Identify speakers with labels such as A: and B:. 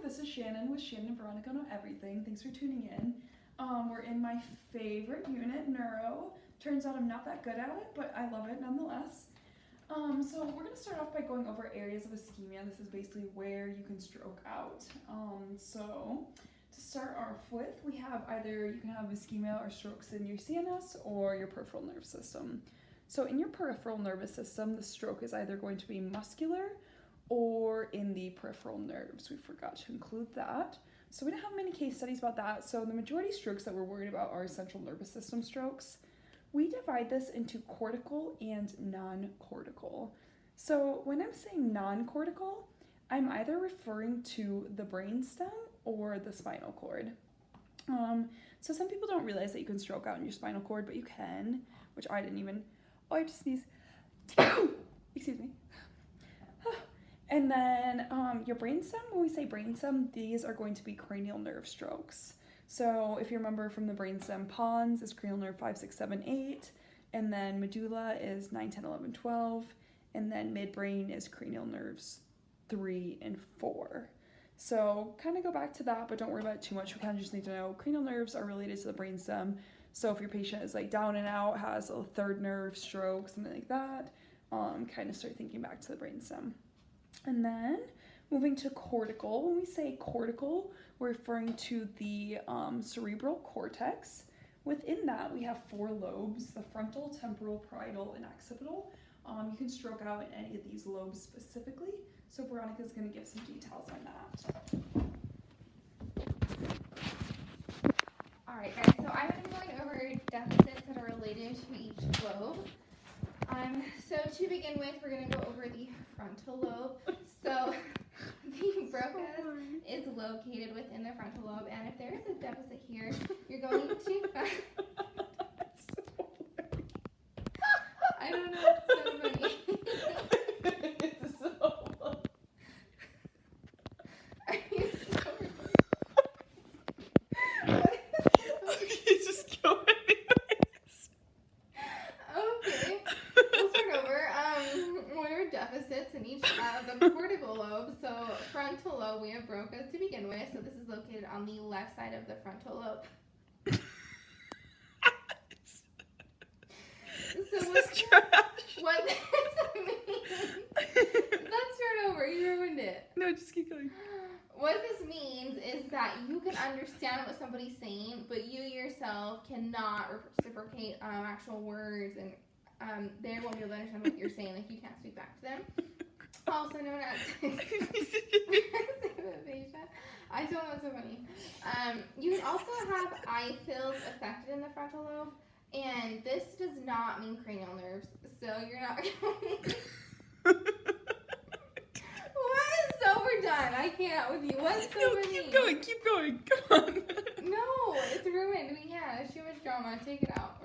A: this is Shannon with Shannon and Veronica Know Everything. Thanks for tuning in. We're in my favorite unit, neuro. Turns out I'm not that good at it, but I love it nonetheless. So we're going to start off by going over areas of ischemia. This is basically where you can stroke out. So to start off with, we have either you can have ischemia or strokes in your CNS or your peripheral nerve system. So in your peripheral nervous system, the stroke is either going to be muscular or in the peripheral nerves. We forgot to include that. So we don't have many case studies about that. So the majority of strokes that we're worried about are central nervous system strokes. We divide this into cortical and non-cortical. So when I'm saying non-cortical, I'm either referring to the brainstem or the spinal cord. So some people don't realize that you can stroke out in your spinal cord, but you can, which I didn't even, I just sneezed. Excuse me. And then your brainstem, when we say brainstem, these are going to be cranial nerve strokes. So if you remember from the brainstem, pons is cranial nerve 5, 6, 7, 8, and then medulla is 9, 10, 11, 12, and then midbrain is cranial nerves 3 and 4. So kind of go back to that, but don't worry about it too much. We kind of just need to know cranial nerves are related to the brainstem. So if your patient is like down and out, has a third nerve stroke, something like that, kind of start thinking back to the brainstem. And then moving to cortical, when we say cortical, we're referring to the cerebral cortex. Within that, we have 4 lobes, the frontal, temporal, parietal, and occipital. You can stroke out in any of these lobes specifically. So Veronica is going to give some details on that.
B: All right, guys, so I'm going to be going over deficits that are related to each lobe. So to begin with, we're going to go over the frontal lobe. So the brochus is located within the frontal lobe, and if there is a deficit here, you're going to find... I don't know, it's so funny.
A: It's so funny.
B: Are you sure?
A: Okay, just go anyways.
B: Okay, we'll start over. What are deficits in each of the cortical lobes? So frontal lobe, we have brochus to begin with. So this is located on the left side of the frontal lobe. So what does that mean? Let's start over. You ruined it.
A: No, just keep going.
B: What this means is that you can understand what somebody's saying, but you yourself cannot reciprocate actual words, and they won't be able to understand what you're saying. Like, you can't speak back to them. Also known as aphasia. I don't know, it's so funny. You can also have eye fields affected in the frontal lobe, and this does not mean cranial nerves, so you're not going. So we're done. I can't with you. What's so funny?
A: Keep going, come on.
B: No, it's ruined. We can't. There's too much drama. Take it out.